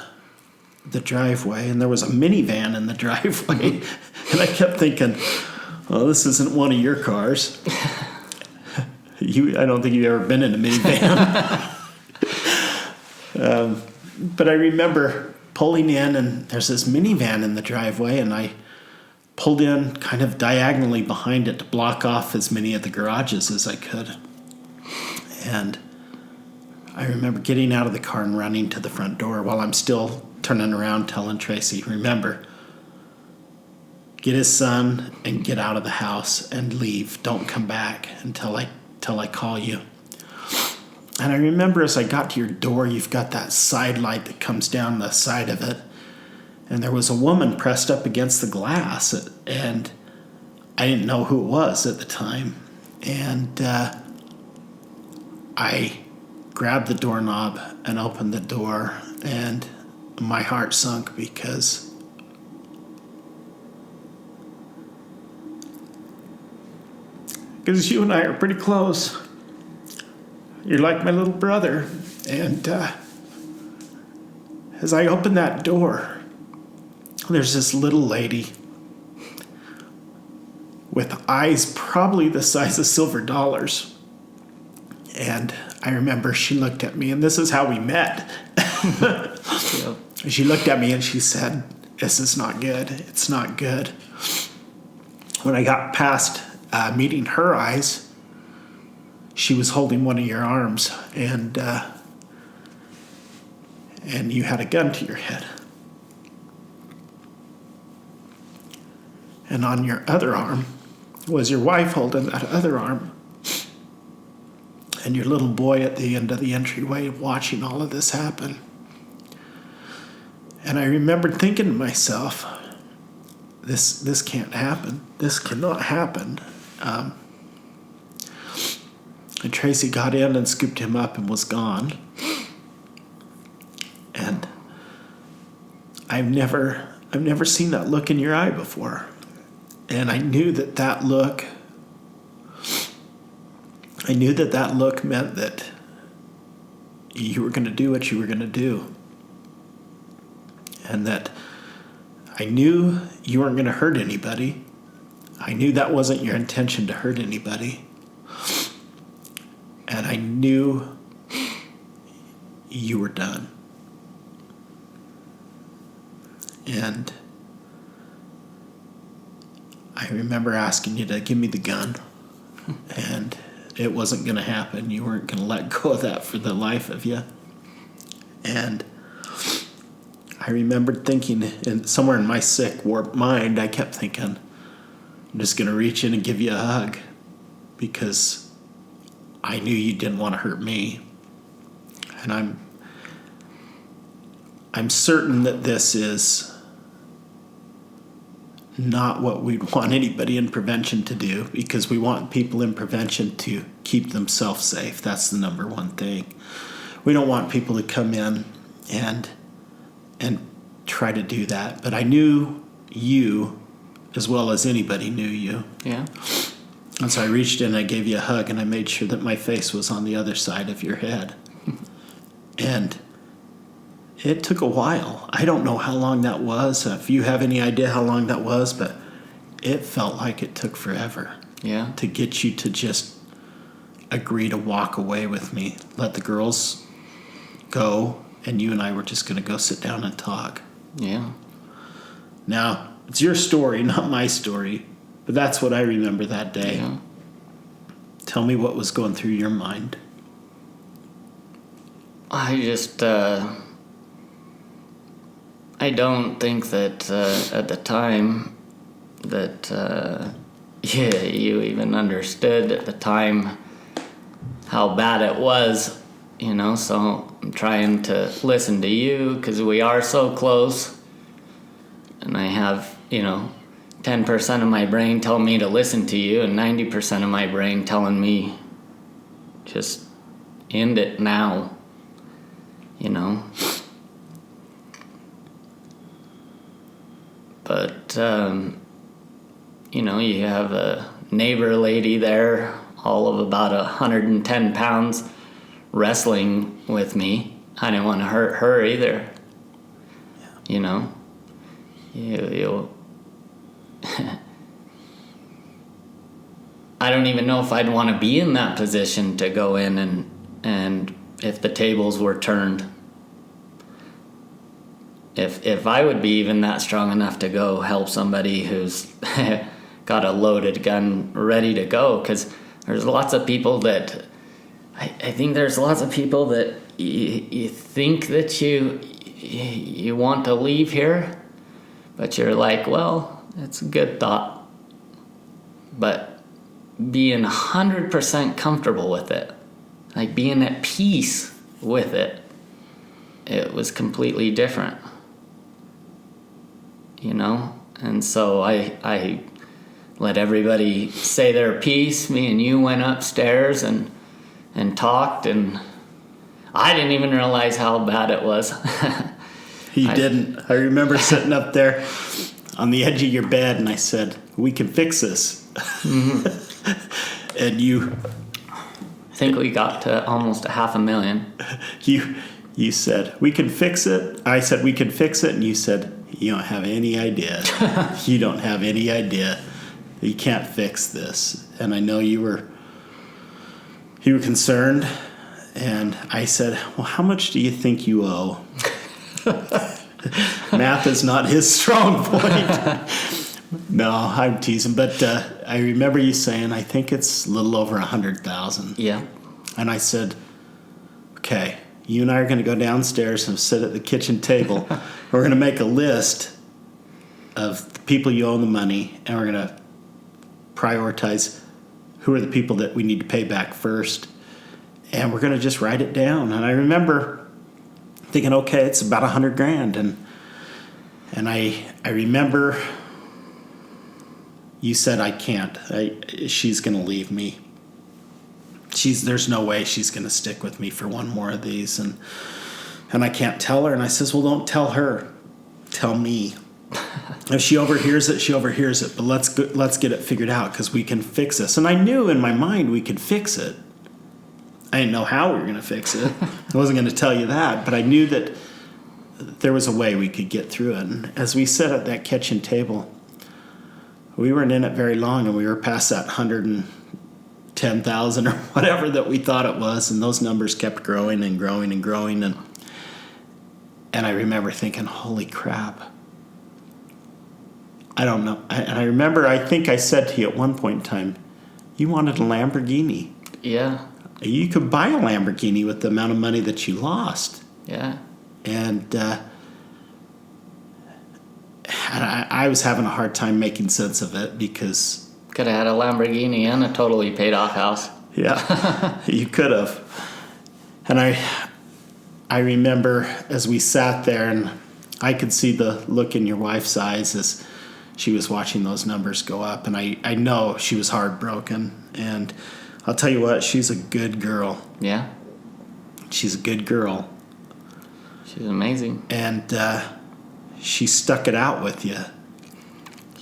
driveway, and there was a minivan in the driveway. And I kept thinking, well, this isn't one of your cars. I don't think you've ever been in a minivan. But I remember pulling in, and there's this minivan in the driveway, and I pulled in kind of diagonally behind it to block off as many of the garages as I could. And I remember getting out of the car and running to the front door while I'm still turning around telling Tracy, remember, get his son and get out of the house and leave. Don't come back until I call you. And I remember as I got to your door, you've got that side light that comes down the side of it. And there was a woman pressed up against the glass, and I didn't know who it was at the time. And I grabbed the doorknob and opened the door, and my heart sunk because you and I are pretty close. You're like my little brother. And as I opened that door, there's this little lady with eyes probably the size of silver dollars. And I remember she looked at me, and this is how we met. Yep. She looked at me and she said, this is not good. It's not good. When I got past meeting her eyes, she was holding one of your arms, and you had a gun to your head. And on your other arm was your wife holding that other arm, and your little boy at the end of the entryway watching all of this happen. And I remembered thinking to myself, this can't happen. This cannot happen. And Tracy got in and scooped him up and was gone. And I've never seen that look in your eye before. And I knew that look meant that you were going to do what you were going to do. And that I knew you weren't going to hurt anybody. I knew that wasn't your intention to hurt anybody. And I knew you were done. And I remember asking you to give me the gun. And it wasn't going to happen. You weren't going to let go of that for the life of you. And I remembered thinking, and somewhere in my sick, warped mind, I kept thinking, I'm just going to reach in and give you a hug because I knew you didn't want to hurt me. And I'm certain that this is not what we'd want anybody in prevention to do, because we want people in prevention to keep themselves safe. That's the number one thing. We don't want people to come in and try to do that. But I knew you as well as anybody knew you. Yeah. And so I reached in and I gave you a hug, and I made sure that my face was on the other side of your head. And it took a while. I don't know how long that was. If you have any idea how long that was, but it felt like it took forever. Yeah. To get you to just agree to walk away with me. Let the girls go, and you and I were just going to go sit down and talk. Yeah. Now, it's your story, not my story, but that's what I remember that day. Yeah. Tell me what was going through your mind. I just, I don't think that at the time that you even understood at the time how bad it was, so I'm trying to listen to you because we are so close, and I have, 10% of my brain telling me to listen to you and 90% of my brain telling me just end it now, But, you have a neighbor lady there, all of about 110 pounds, wrestling with me. I didn't want to hurt her either. Yeah. You I don't even know if I'd want to be in that position to go in and if the tables were turned. If I would be even that strong enough to go help somebody who's got a loaded gun ready to go, because there's lots of people that I think there's lots of people that you think that you want to leave here, but you're like, well, it's a good thought, but being 100% comfortable with it, like being at peace with it, it was completely different. And so I let everybody say their piece. Me and you went upstairs and talked, and I didn't even realize how bad it was. You didn't. I remember sitting up there on the edge of your bed, and I said, we can fix this. Mm-hmm. And you... I think we got to almost $500,000. You said, we can fix it. I said, we can fix it. And you said, you don't have any idea. You don't have any idea. You can't fix this. And I know you were concerned. And I said, well, how much do you think you owe? Math is not his strong point. No, I'm teasing. But I remember you saying, I think it's a little over 100,000. Yeah. And I said, okay, you and I are going to go downstairs and sit at the kitchen table. We're going to make a list of the people you owe the money, and we're going to prioritize who are the people that we need to pay back first. And we're going to just write it down. And I remember thinking, okay, it's about $100,000. And I remember you said, I can't. She's going to leave me. There's no way she's going to stick with me for one more of these. And I can't tell her. And I says, well, don't tell her. Tell me. If she overhears it, she overhears it. But let's get it figured out, because we can fix this. And I knew in my mind we could fix it. I didn't know how we were going to fix it. I wasn't going to tell you that. But I knew that there was a way we could get through it. And as we sat at that kitchen table, we weren't in it very long, and we were past that 110,000 or whatever that we thought it was, and those numbers kept growing and growing and growing, and I remember thinking, holy crap. I don't know. And I remember, I think I said to you at one point in time, you wanted a Lamborghini. Yeah. You could buy a Lamborghini with the amount of money that you lost. Yeah. And I was having a hard time making sense of it, because... Could have had a Lamborghini and a totally paid off house. Yeah, you could have. And I remember as we sat there, and I could see the look in your wife's eyes as she was watching those numbers go up. And I know she was heartbroken. And I'll tell you what, she's a good girl. Yeah. She's a good girl. She's amazing. And she stuck it out with you.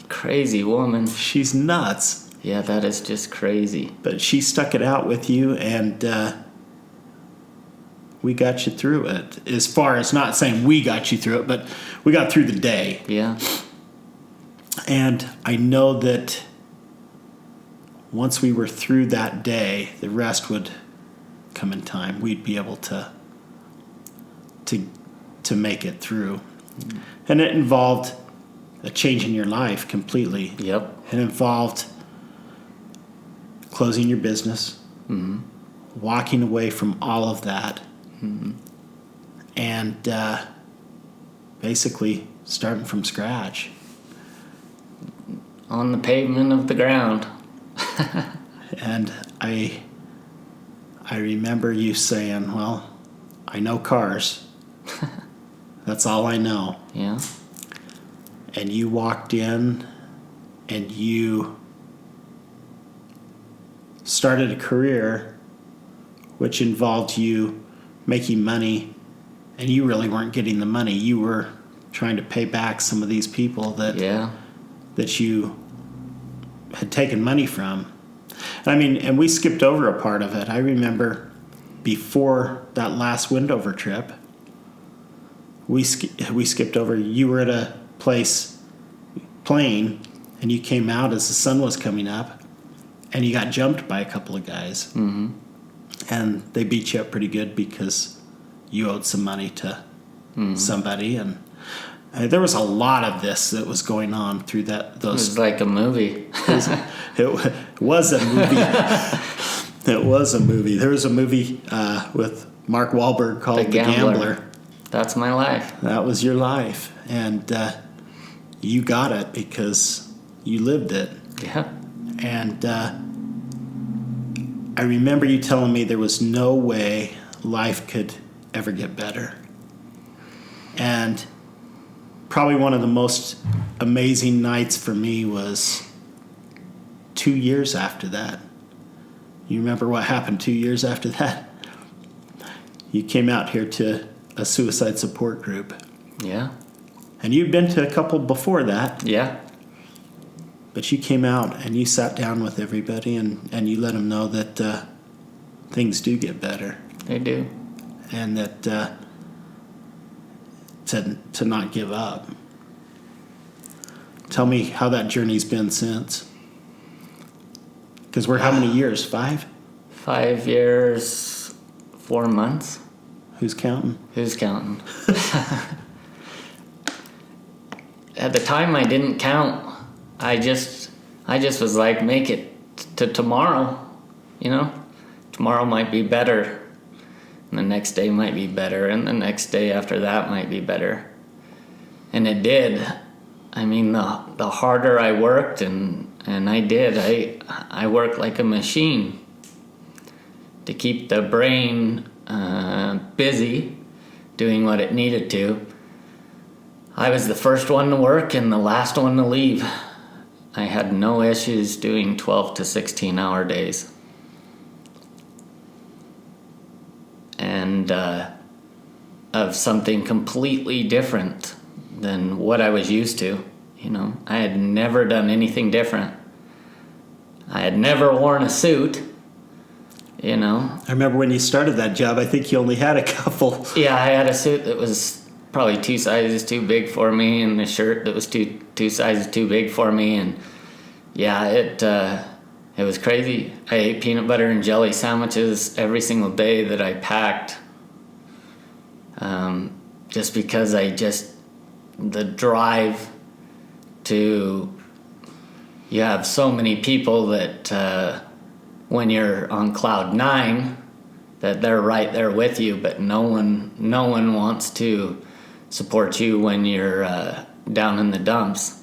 Crazy woman. She's nuts. Yeah, that is just crazy. But she stuck it out with you, and we got you through it. As far as not saying we got you through it, but we got through the day. Yeah. And I know that once we were through that day, the rest would come in time. We'd be able to make it through. And it involved a change in your life completely. Yep. It involved closing your business, walking away from all of that, and basically starting from scratch. On the pavement of the ground. And I remember you saying, well, I know cars. That's all I know. Yeah. And you walked in and you started a career which involved you making money, and you really weren't getting the money. You were trying to pay back some of these people that you had taken money from. And we skipped over a part of it. I remember before that last Windover trip, we skipped over. You were at a place playing, and you came out as the sun was coming up, and you got jumped by a couple of guys. Mm-hmm. And they beat you up pretty good because you owed some money to somebody. And there was a lot of this that was going on through those. It was like a movie. It was a movie. It was a movie. There was a movie with Mark Wahlberg called The Gambler. That's my life. That was your life. And you got it because you lived it. Yeah. And I remember you telling me there was no way life could ever get better. And probably one of the most amazing nights for me was 2 years after that. You remember what happened 2 years after that? You came out here to a suicide support group. Yeah. And you'd been to a couple before that. Yeah. But you came out and you sat down with everybody and you let them know that things do get better. They do. And that to not give up. Tell me how that journey's been since. Because we're how many years? 5? 5 years, 4 months. Who's counting? Who's counting? At the time, I didn't count. I just was like, make it to tomorrow, you know? Tomorrow might be better. And the next day might be better. And the next day after that might be better. And it did. I mean, the harder I worked, and I worked like a machine to keep the brain busy doing what it needed to. I was the first one to work and the last one to leave. I had no issues doing 12 to 16 hour days. And of something completely different than what I was used to. You know, I had never done anything different. I had never worn a suit, you know. I remember when you started that job, I think you only had a couple. Yeah, I had a suit that was probably 2 sizes too big for me, and a shirt that was two sizes too big for me, and yeah, it was crazy. I ate peanut butter and jelly sandwiches every single day that I packed, just because the drive to, you have so many people that when you're on cloud 9, that they're right there with you, but no one wants to support you when you're down in the dumps.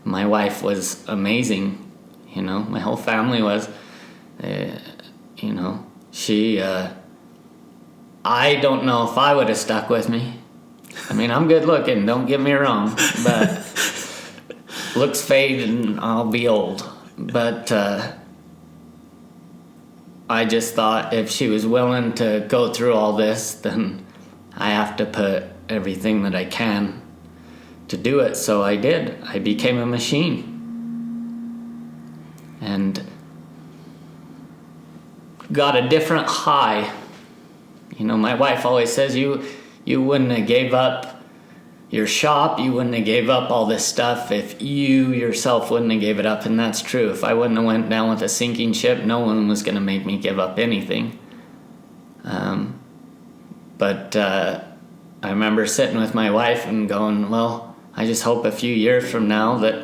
My wife was amazing, you know. My whole family was, you know. She, I don't know if I would have stuck with me. I mean, I'm good looking, don't get me wrong, but looks fade and I'll be old. But I just thought if she was willing to go through all this, then I have to put everything that I can to do it. So I did. I became a machine. and got a different high. You know, my wife always says you wouldn't have gave up your shop, you wouldn't have gave up all this stuff if you yourself wouldn't have gave it up. And that's true. If I wouldn't have went down with a sinking ship, no one was going to make me give up anything. But I remember sitting with my wife and going, well, I just hope a few years from now that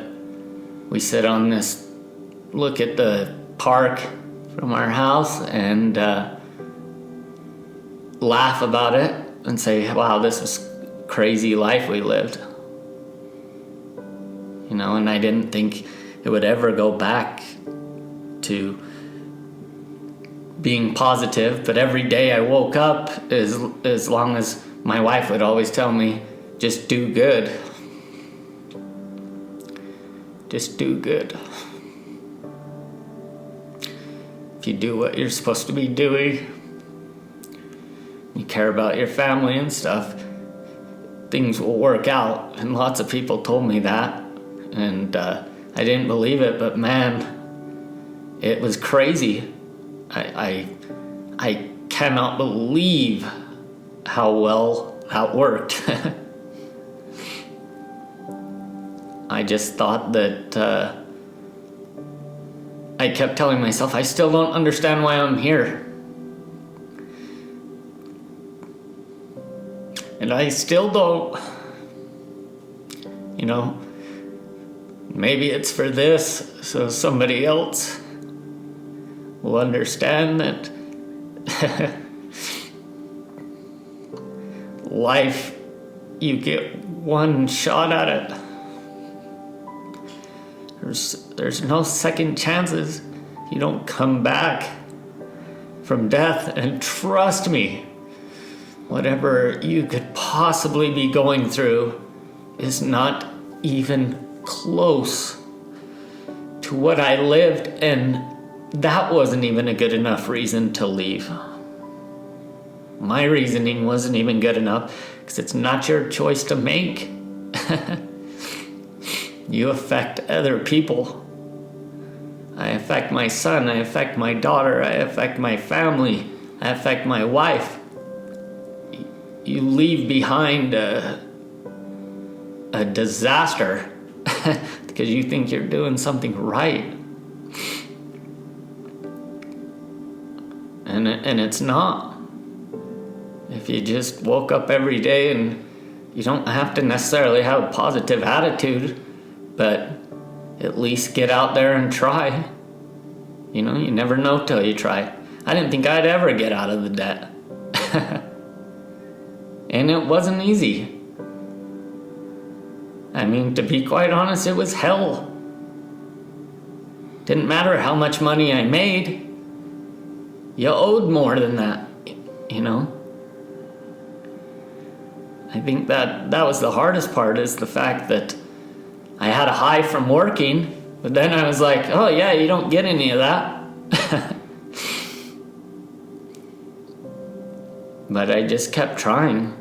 we sit on this, look at the park from our house and laugh about it and say, wow, this was crazy life we lived. You know, and I didn't think it would ever go back to being positive, but every day I woke up, as long as my wife would always tell me, just do good. Just do good. If you do what you're supposed to be doing, you care about your family and stuff, things will work out. And lots of people told me that, and I didn't believe it, but man, it was crazy. I cannot believe how well that worked. I just thought that I kept telling myself, I still don't understand why I'm here. And I still don't. You know, maybe it's for this, so somebody else will understand that life, you get one shot at it. There's no second chances. You don't come back from death. And trust me, whatever you could possibly be going through is not even close to what I lived, and that wasn't even a good enough reason to leave. My reasoning wasn't even good enough because it's not your choice to make. You affect other people. I affect my son, I affect my daughter, I affect my family, I affect my wife. You leave behind a disaster because you think you're doing something right. And it's not. If you just woke up every day, and you don't have to necessarily have a positive attitude, but at least get out there and try. You know, you never know till you try. I didn't think I'd ever get out of the debt. And it wasn't easy. I mean, to be quite honest, it was hell. Didn't matter how much money I made. You owed more than that, you know? I think that was the hardest part, is the fact that I had a high from working, but then I was like, oh yeah, you don't get any of that. But I just kept trying.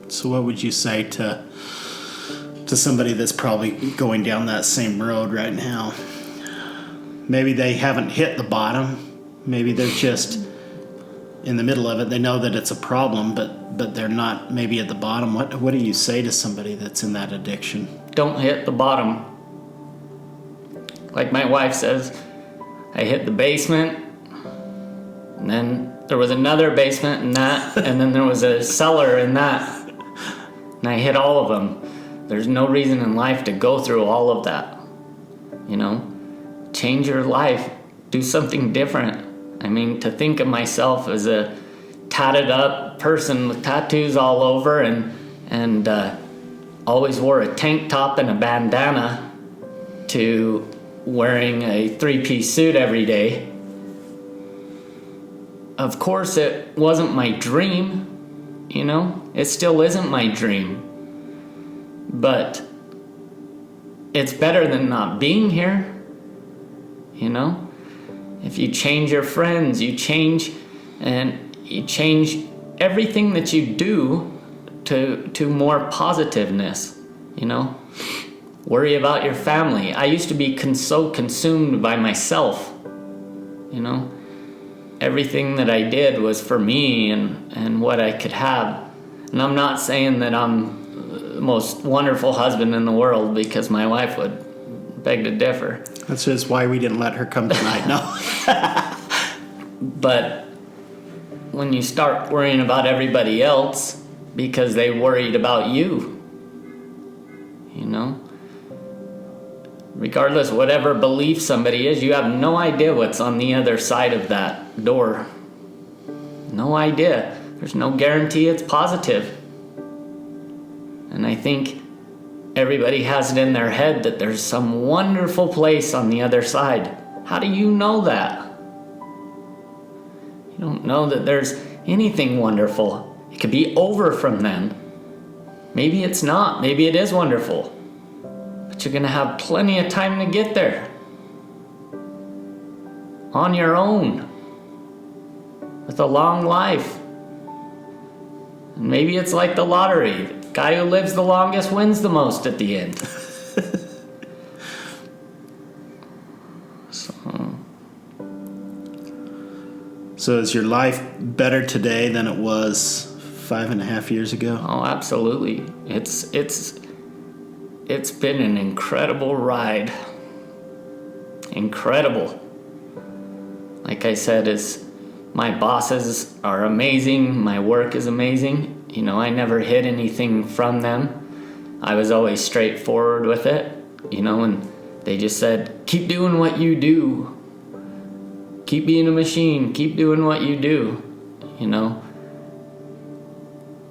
So what would you say to somebody that's probably going down that same road right now? Maybe they haven't hit the bottom. Maybe they're just in the middle of it. They know that it's a problem, but they're not maybe at the bottom. What do you say to somebody that's in that addiction? Don't hit the bottom. Like my wife says, I hit the basement, and then there was another basement in that, and then there was a cellar in that. And I hit all of them. There's no reason in life to go through all of that. You know? Change your life. Do something different. I mean, to think of myself as a tatted up person with tattoos all over and always wore a tank top and a bandana, to wearing a 3-piece suit every day. Of course, it wasn't my dream, you know? It still isn't my dream. But it's better than not being here, you know? If you change your friends, you change everything that you do to more positiveness, you know? worry about your family. I used to be so consumed by myself, you know. Everything that I did was for me and what I could have. And I'm not saying that I'm the most wonderful husband in the world, because my wife would beg to differ. That's just why we didn't let her come tonight, no. But when you start worrying about everybody else because they worried about you, you know, regardless whatever belief somebody is, you have no idea what's on the other side of that door. No idea. There's no guarantee it's positive. And I think everybody has it in their head that there's some wonderful place on the other side. How do you know that? You don't know that there's anything wonderful. It could be over from then. Maybe it's not. Maybe it is wonderful. But you're going to have plenty of time to get there. On your own. With a long life. And maybe it's like the lottery. The guy who lives the longest wins the most at the end. So is your life better today than it was 5.5 years ago? Oh, absolutely. It's been an incredible ride. Incredible. Like I said, my bosses are amazing. My work is amazing. You know, I never hid anything from them. I was always straightforward with it, you know, and they just said, keep doing what you do. Keep being a machine. Keep doing what you do, you know.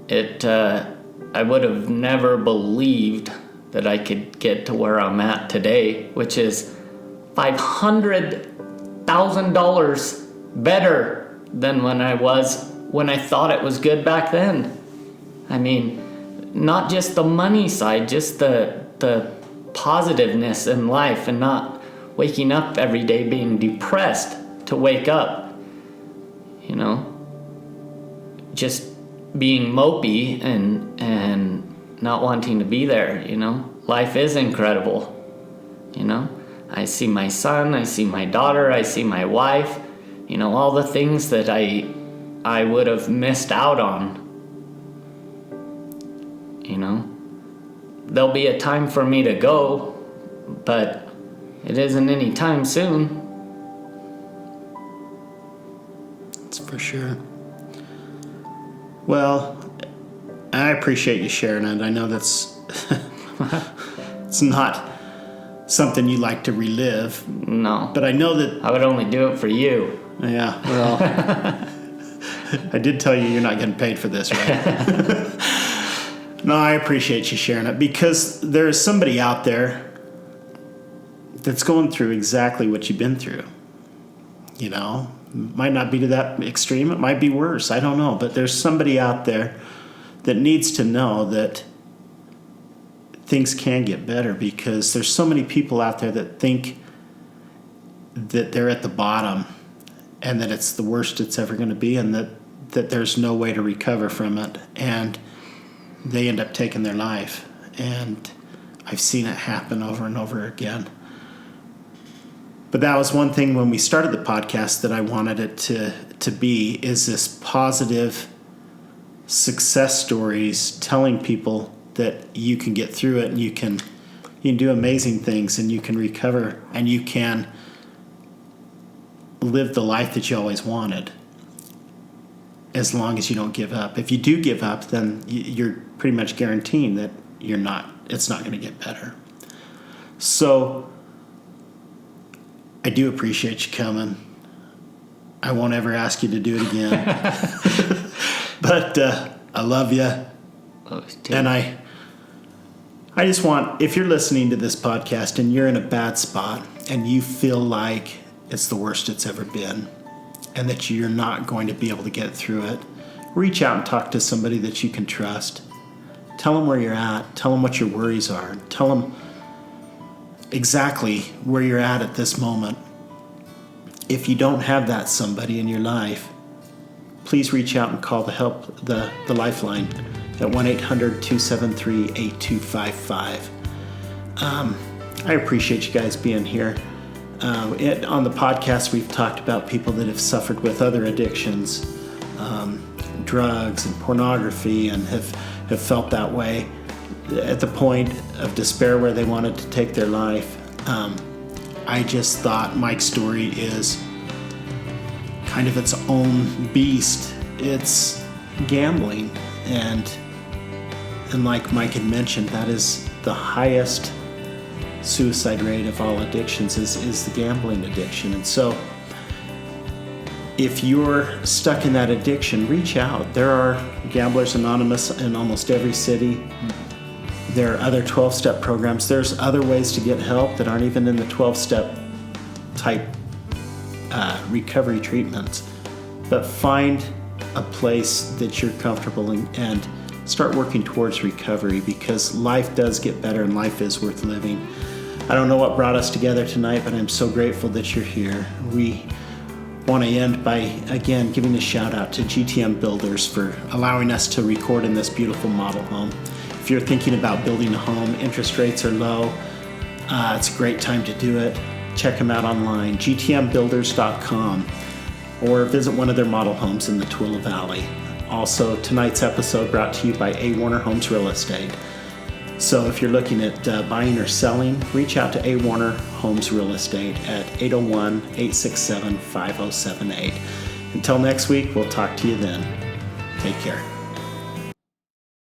I would have never believed that I could get to where I'm at today, which is $500,000 better than when I thought it was good back then. I mean, not just the money side, just the positiveness in life, and not waking up every day being depressed to wake up, you know, just being mopey and not wanting to be there, you know. Life is incredible, you know. I see my son, I see my daughter, I see my wife, you know, all the things that I would have missed out on, you know. There'll be a time for me to go, but it isn't any time soon. That's for sure. Well, I appreciate you sharing it. I know that's it's not something you like to relive. No. But I know that I would only do it for you. Yeah, well, I did tell you you're not getting paid for this, right? No, I appreciate you sharing it, because there is somebody out there that's going through exactly what you've been through. You know, might not be to that extreme. It might be worse. I don't know. But there's somebody out there that needs to know that things can get better, because there's so many people out there that think that they're at the bottom and that it's the worst it's ever going to be, and that there's no way to recover from it. And they end up taking their life. And I've seen it happen over and over again. But that was one thing when we started the podcast that I wanted it to be, is this positive success stories, telling people that you can get through it, and you can do amazing things, and you can recover, and you can live the life that you always wanted, as long as you don't give up. If you do give up, then you're pretty much guaranteeing that it's not going to get better. So I do appreciate you coming. I won't ever ask you to do it again. But I love you. And I just want, if you're listening to this podcast and you're in a bad spot and you feel like it's the worst it's ever been, and that you're not going to be able to get through it, reach out and talk to somebody that you can trust. Tell them where you're at. Tell them what your worries are. Tell them exactly where you're at this moment. If you don't have that somebody in your life, please reach out and call the Lifeline at 1-800-273-8255. I appreciate you guys being here. On the podcast, we've talked about people that have suffered with other addictions, drugs and pornography, and have felt that way at the point of despair where they wanted to take their life. I just thought Mike's story is kind of its own beast. It's gambling, and like Mike had mentioned, that is the highest suicide rate of all addictions is the gambling addiction. And so if you're stuck in that addiction, reach out. There are Gamblers Anonymous in almost every city. There are other 12-step programs. There's other ways to get help that aren't even in the 12-step type recovery treatments. But find a place that you're comfortable in and start working towards recovery, because life does get better and life is worth living. I don't know what brought us together tonight, but I'm so grateful that you're here. We want to end by, again, giving a shout out to GTM Builders for allowing us to record in this beautiful model home. If you're thinking about building a home, interest rates are low, it's a great time to do it. Check them out online, gtmbuilders.com, or visit one of their model homes in the Twila Valley. Also, tonight's episode brought to you by A. Warner Homes Real Estate. So if you're looking at buying or selling, reach out to A. Warner Homes Real Estate at 801-867-5078. Until next week, we'll talk to you then. Take care.